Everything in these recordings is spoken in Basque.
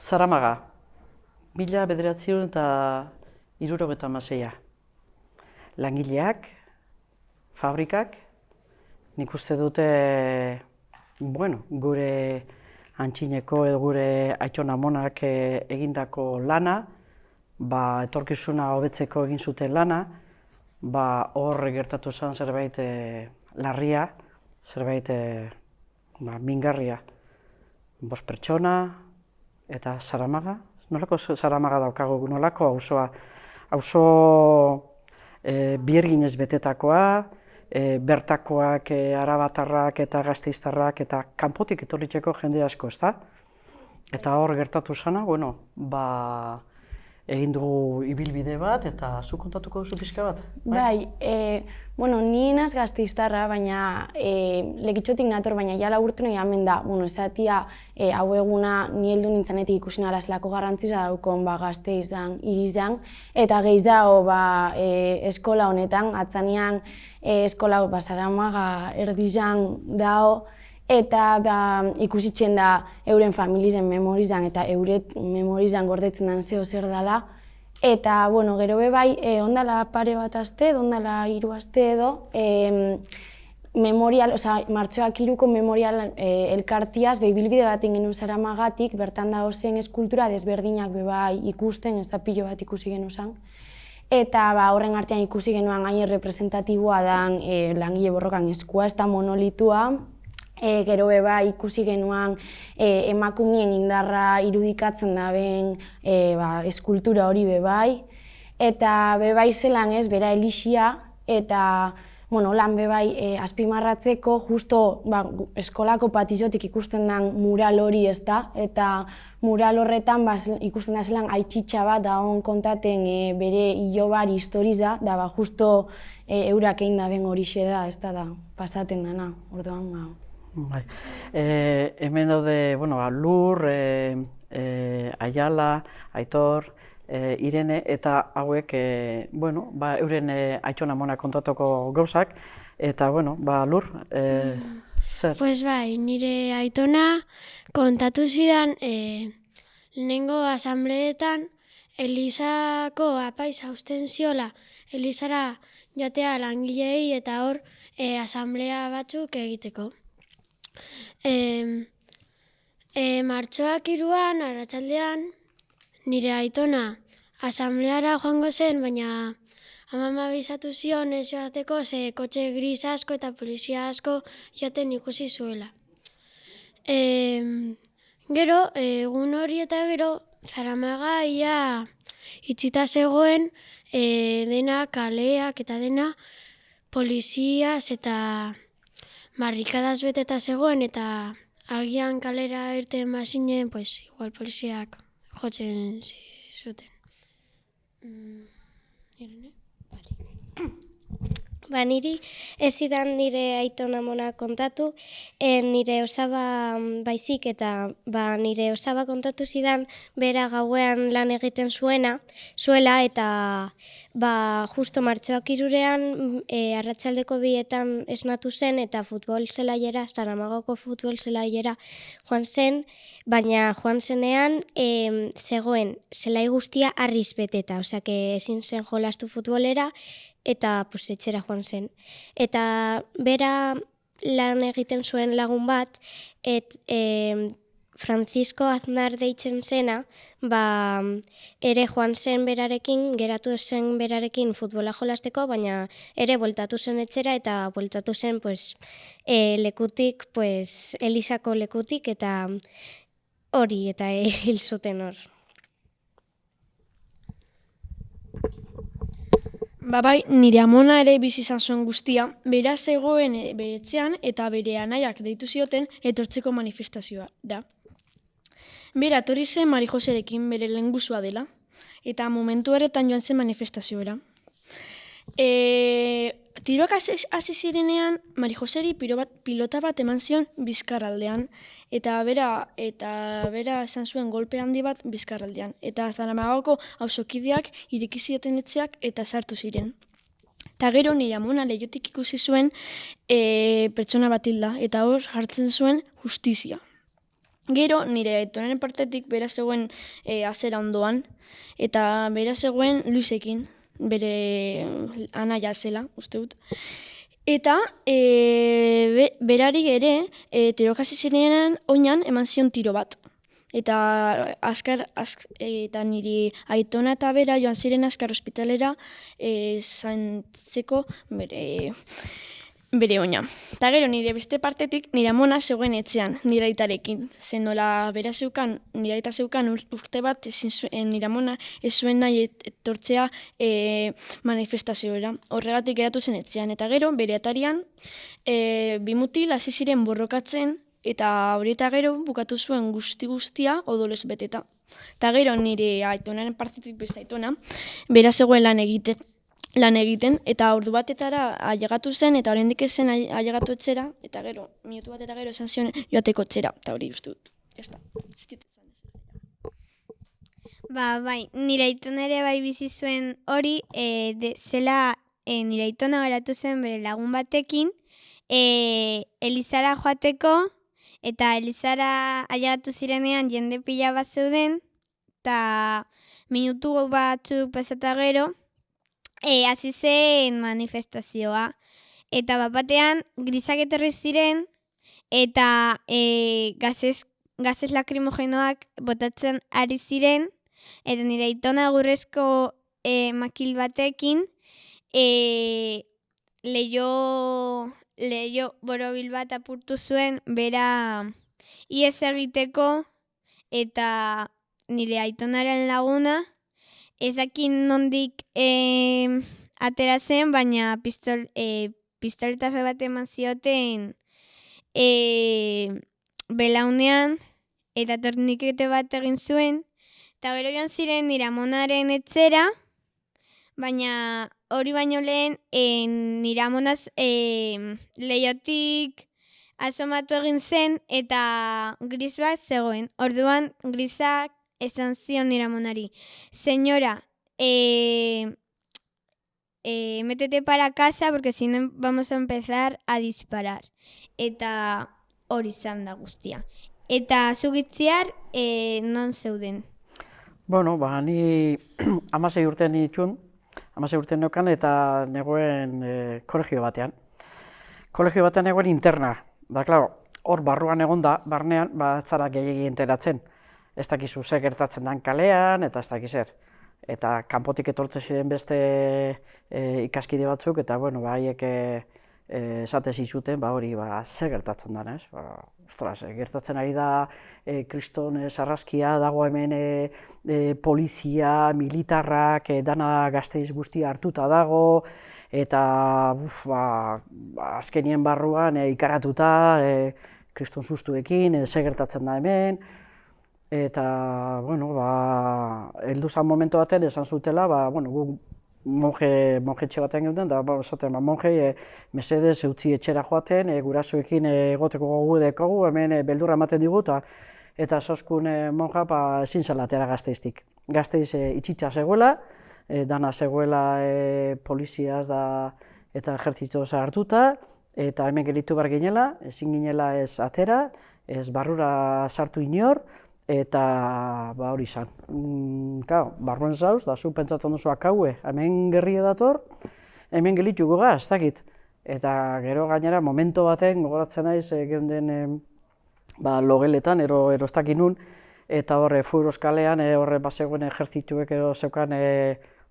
Zaramaga, 1976. Langileak, fabrikak, nik uste dute, gure antxineko edo gure aitona-amonak egindako lana, etorkizuna hobetzeko egin zuten lana, hor gertatu zen zerbait larria, zerbait mingarria. 5 pertsona eta Zaramaga, nolako Zaramaga daukagu, nolako auzo bierginez betetakoa, bertakoak, arabatarrak eta gasteiztarrak eta kanpotik etorritzeko jende asko, ezta? Eta hor gertatu zena, egin dugu ibilbide bat eta zu kontatuko duzu pixka bat? Bai, ni naz gasteiztarra, baina lekitxotik nator, baina jala urte nahi hemen da, esatia hau eguna ni heldu nintzanetik ikusi nara zelako garrantziza daukon Gasteizdan, irizan, eta gehiago eskola honetan, atzanean eskola Zaramaga erdizan dao, eta ikusitzen da euren familizen memorizan eta euret memorizan gordetzen den zeo zer dela. Eta, gero bai, ondala pare bat aste, ondala 3 aste edo, martxoak 3ko memorial elkartiaz, bilbide bat egin Zaramagatik, bertan da zen eskultura desberdinak bai ikusten, ez da pilo bat ikusi genuzan. Eta horren artean ikusi genuan gain representatiboa dan langile borrokan eskua, ez da monolitua. Gero ikusi genuan emakumeen indarra irudikatzen daben eskultura hori bai. Eta bai zelan ez, bera elixia, eta lan azpimarratzeko justo eskolako patizotik ikusten den mural hori ez da, eta mural horretan ikusten da zelan aitxitxa bat da hon kontaten bere hilobar historiza, da justo eurak egin daben horixe da, ez da pasaten dana, orduan. Hemen daude, Lur, Aiala, Aitor, Irene, eta hauek, euren aitona-amona kontatuko gauzak, eta, Lur, zer? Pues bai, nire aitona kontatu zidan lehenengo asambleetan Elizako apaiz hausten ziola, Elizara jatea langilei eta hor asamblea batzuk egiteko. Martxoak 3an, arratsaldean, nire aitona asambleara joango zen, baina amama abisatu zion ez joateko ze kotxe gris asko eta polizia asko joaten ikusi zuela. Gero, egun hori eta gero, Zaramaga ia itxita zegoen dena kaleak eta dena poliziaz eta barrikadaz beteta zegoen eta agian kalera irten bazinen, igual poliziak jotzen zuten. Irene? Niri ez zidan nire aitona-amona kontatu, nire osaba baizik eta nire osaba kontatu zidan bera gauean lan egiten zuela eta justo martxoak 3ean arratsaldeko 2etan esnatu zen eta futbol zelaiera, Zaramagako futbol zelaiera joan zen, baina joan zenean zegoen zelai guztia harriz beteta, ezin zen jolastu futbolera, eta etxera joan zen. Eta bera lan egiten zuen lagun bat, Francisco Aznar deitzen zena, ere joan zen berarekin, geratu zen berarekin futbola jolasteko, baina ere bueltatu zen etxera eta bueltatu zen lekutik, Elizako lekutik eta hori eta hil zuten hor. Bai, nire amona ere bizi izan zuen guztia, bera zegoen bere etxean eta bere anaiak deitu zioten etortzeko manifestazioa da. Bera etorri zen Mari Joserekin bere lehengusua dela, eta momentu horretan joan zen manifestazioera. Tiroak hasi zirenean, Mari Joseri pilota bat eman zion Bizkarraldean, eta bera esan zuen golpe handi bat Bizkarraldean. Eta Zaramagako auzokideak ireki zioten etxeak eta sartu ziren. Eta gero nire amona leihotik ikusi zuen pertsona bat hilda, eta hor jartzen zuen justizia. Gero, nire aitonaren partetik bera zegoen azera ondoan, eta bera zegoen Luisekin, bere anaia zela, uste dut. Eta berari ere, tirokasi zirenean oinan eman zion tiro bat. Eta eta niri aitona eta bera joan ziren azkar ospitalera zaintzeko bere oina. Eta gero nire beste partetik nire amona zegoen etxean, nire aitarekin. Zen nola bera zeukan, nire aita zeukan urte bat, nire amona ez zuen nahi etortzea manifestazioera. Horregatik geratu zen etxean. Eta gero bere atarian bi mutil hasi ziren borrokatzen, eta hori eta gero bukatu zuen guztia odolez beteta. Eta gero nire aitonaren partetik beste aitona, bera zegoen lan egiten, eta ordu batetara ailegatu zen, eta oraindik ez zen ailegatu etxera, eta gero, minutu bat eta gero esan zion joateko etxera, eta hori uste dut. Ez da, ez dit esan. Bai, nire aitona ere bai bizi zuen hori, zela nire aitona geratu zen bere lagun batekin, Elizara joateko, eta Elizara ailegatu zirenean jende pila bat zeuden, eta minutu batzuk pasata gero, hasi zen manifestazioa. Eta batean grisak etorri ziren, eta gazes lakrimogenoak botatzen ari ziren, eta nire aitona egurrezko makil batekin leiho borobil bat apurtu zuen bera ihes egiteko, eta nire aitonaren laguna ez dakit nondik atera zen, baina pistoletazo bat eman zioten belaunean, eta tornikete bat egin zuen, eta gero joan ziren nire amonaren etxera, baina hori baino lehen nire amonaz leihotik asomatu egin zen, eta gris bat zegoen. Orduan grisak esan zion nire amonari, señora, métete para casa porque si no vamos a empezar a disparar. Eta hori izan da guztia. Eta zugitziar non zeuden? Bueno, ni 16 urte nituen, 16 urte neukan eta negoen kolegio batean. Kolegio batean negoen interna. Da, klaro, hor barruan egon da, barnean, zara gehiagi enteratzen. Ez dakizu ze gertatzen dan kalean, eta ez dakiz zer. Eta kanpotik etortzen ziren beste ikaskide batzuk, eta haiek esate zizuten, hori ze gertatzen den, ez? Ostras, gertatzen ari da kriston sarraskia, dago hemen polizia, militarrak, dana Gasteiz guztia hartuta dago, eta azkenien barruan ikaratuta, kriston sustuekin, ze gertatzen da hemen. Eta, heldu zan momentu baten esan zutela, gu monjetxe batean geuden, da, monje, mesedez utzi etxera joaten, gurasoekin egoteko gogu dekogu, hemen beldurra ematen digu, eta soskun monja ezin zela atera Gasteiztik. Gasteiz itxitxa zegoela, dana zegoela poliziaz eta ejertzitoz hartuta, eta hemen gelitu behar ginela, ezin ginela ez atera, ez barrura sartu inor, eta hori izan. Barruen zauz, da zu pentsatzen duzu akaue, hemen gerria dator, hemen gelituko ez dakit. Eta gero gainera, momento baten, gogoratzen naiz, geunden logeletan, ero ez dakit nun, eta horre Furos kalean, horre zegoen ejertzituek ero zeukan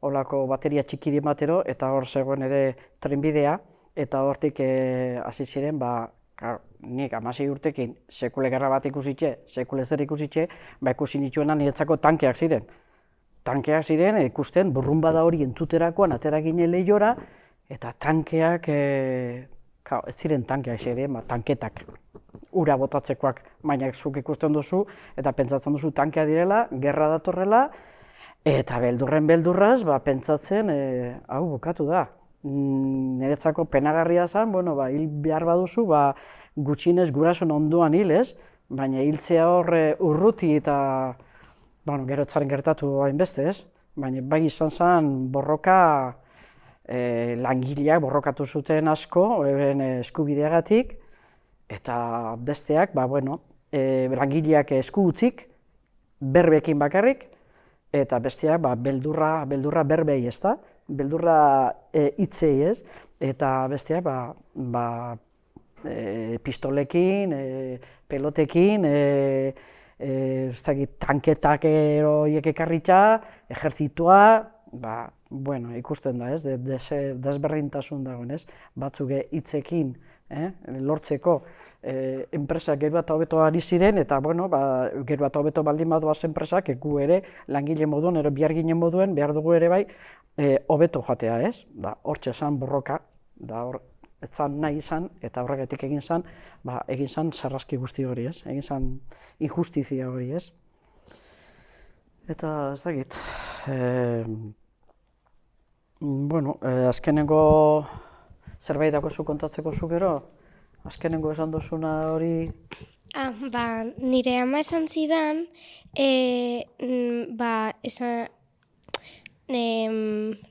olako bateria txikiri batero, eta hor zegoen ere trenbidea, eta hortik hasi ziren, nik 16 urtekin sekule gerra bat ikusitxe, sekule zer ikusitxe, ikusi nituena niretzako tankeak ziren. Tankeak ziren, ikusten burrunbada hori entuterakoan atera ginen lehiora, eta tankeak, ez ziren tankeak ziren, tanketak, ura botatzekoak, baina zuk ikusten duzu, eta pentsatzen duzu tankea direla, gerra datorrela, eta beldurraz, pentsatzen, hau bukatu da. Niretzako penagarria zen, hil behar baduzu, gutxinez gurasoen ondoan hil ez, baina hiltzea horre urruti eta gero etzaren gertatu hainbeste ez, baina bai izan zen borroka langileak borrokatu zuten asko, euren eskubideagatik, eta besteak, langileak esku utzik, berbekin bakarrik, eta besteak beldurra berbei, ezta? Beldurra hitzei, ez? Eta besteak pistolekin, pelotekin, tanketak horiek ekarrita, ejertzitua, ikusten da, ez? Desberdintasun dagoen, ez? Batzuk hitzekin lortzeko enpresak gero eta hobeto ari ziren, eta gero eta hobeto baldin badoaz enpresak, gu ere langile moduan, biharginen moduen, behar dugu ere bai, hobeto joatea, ez? Hortxe esan borroka, ez zan nahi izan, eta horregatik egin zan sarraski guzti hori, ez? Egin zan injustizia hori, ez? Eta ez dakit, azkenengo zerbait dagozu kontatzeko zu gero? Azkenengo esan duzuna hori... Nire ama esan zidan,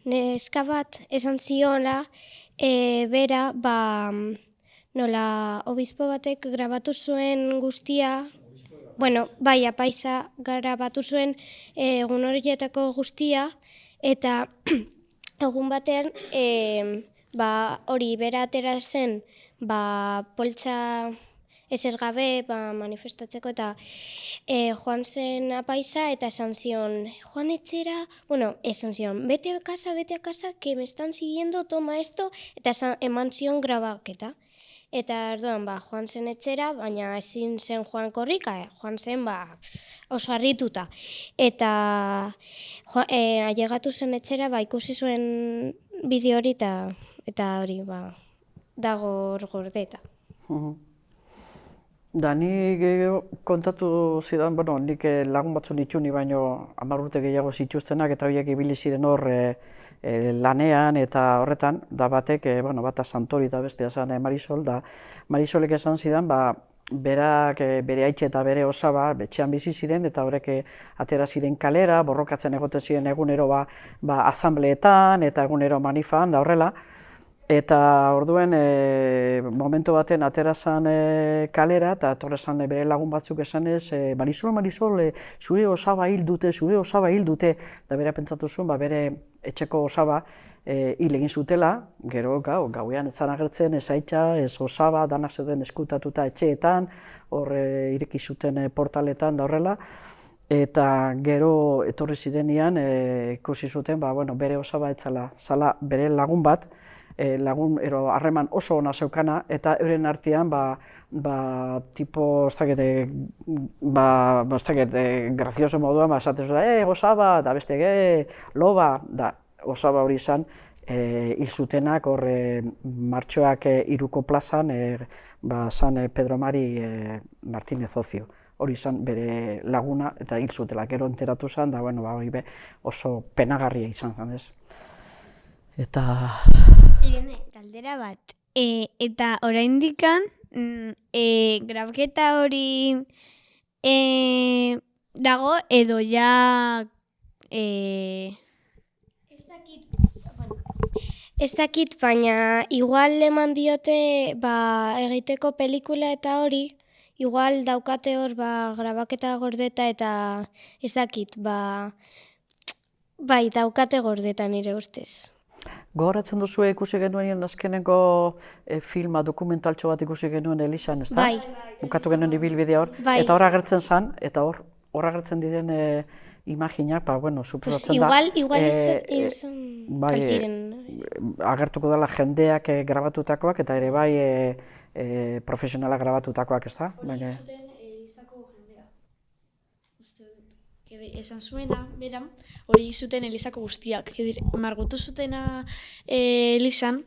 neska bat esan ziola, bera, nola obispo batek grabatu zuen guztia, apaisa grabatu zuen egun horietako guztia, eta egun batean, hori bera atera zen, poltsa ezer gabe manifestatzeko, eta joan zen apaisa eta esan zion, joan etxera, esan zion, bete a casa, que me están siguiendo, toma esto, eta eman zion grabaketa. Eta orduan, joan zen etxera, baina ezin zen joan korrika, joan zen oso harrituta. Eta ailegatu zen etxera, ikusi zuen bideo hori, eta hori, dago hor gordeta. Da, nik kontatu zidan, nik lagun batzu nitxuni baino 10 urte gehiago zituztenak, eta horiek ibili ziren hor lanean eta horretan, da batek, bata Santori eta bestea zan Marisol, da Marisolek esan zidan, berak bere aitxe eta bere osaba betxean bizi ziren, eta horrek atera ziren kalera, borrokatzen egoten ziren egunero asambleetan eta egunero manifan, da horrela. Eta orduen momentu baten atera zan kalera, eta atorre zan bere lagun batzuk esanez, Marisol, zure osaba hil dute, da bere pentsatu zuen, bere etxeko osaba hil egin zutela, gero gauean ez zan agertzen, ez aitza, ez osaba, danak zeuden eskutatuta etxeetan, hor ireki zuten portaletan da horrela, eta gero etorri zirenean ikusi zuten, bere osaba etzala, zala bere lagun bat, lagun harreman oso ona zeukana, eta euren artean tipo, grazioso moduan, esaten zuen, osaba, eta beste, loba, da, osaba hori izan, hil zutenak hor martxoak 3ko plazan, zan Pedro Mari Martínez Ocio. Hori izan bere laguna, eta hil zutela, gero enteratu zen, da, hori oso penagarria izan zen, ez? Eta... Irene, galdera bat, eta oraindikan grabaketa hori dago edo ja... Ez dakit, baina igual eman diote egiteko pelikula eta hori, igual daukate hor grabaketa gordeta eta ez dakit, daukate gordeta nire ustez. Gogoratzen duzu ikusi genuen azkeneko filma, dokumentaltxo bat ikusi genuen Elizan, ezta? Bai. Bukatu genuen ibilbidea hor, eta hor agertzen zan, eta hor agertzen diren imaginak, suposatzen da... Igual izan ziren. Agertuko dela jendeak grabatutakoak, eta ere bai profesionalak grabatutakoak, ezta? Hori zuten Elizako jendea. Uste dut. Esan zuena, bera, hori zuten Elizako guztiak. Margotu zutena Elizan,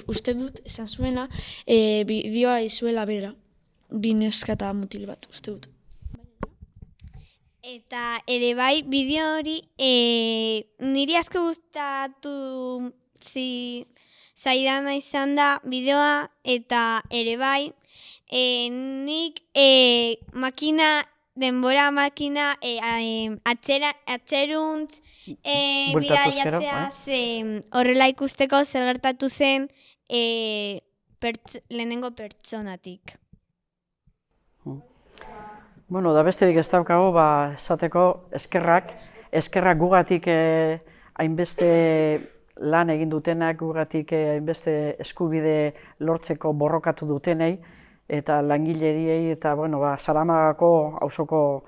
uste dut, esan zuena, bideoa izuela bera. Bi neska eta mutil bat, uste dut. Eta ere bai, bideo hori niri asko gustatu zaidana izan da bideoa, eta ere bai, nik denbora makina atzeruntz bidaiatzea horrela ikusteko zer gertatu zen lehenengo pertsonatik. Bueno, da besterik ez daukago, esateko eskerrak gugatik hainbeste lan egin dutenak, gugatik hainbeste eskubide lortzeko borrokatu dutenei, eta langileriei, eta Zaramagako auzoko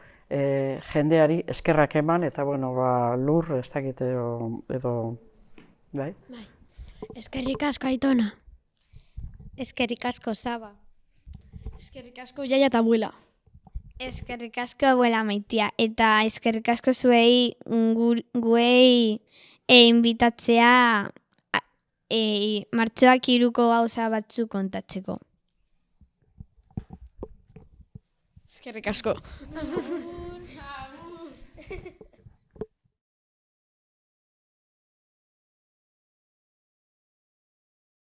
jendeari eskerrak eman, eta lur, ez dakit edo, bai? Eskerrik asko Aitona. Eskerrik asko Saba. Eskerrik asko jaia eta abuela. Eskerrik asko abuela Maitia, eta eskerrik asko zuei guei inbitatzea martxoak 3ko gauza batzuk kontatzeko. Eskerrik asko.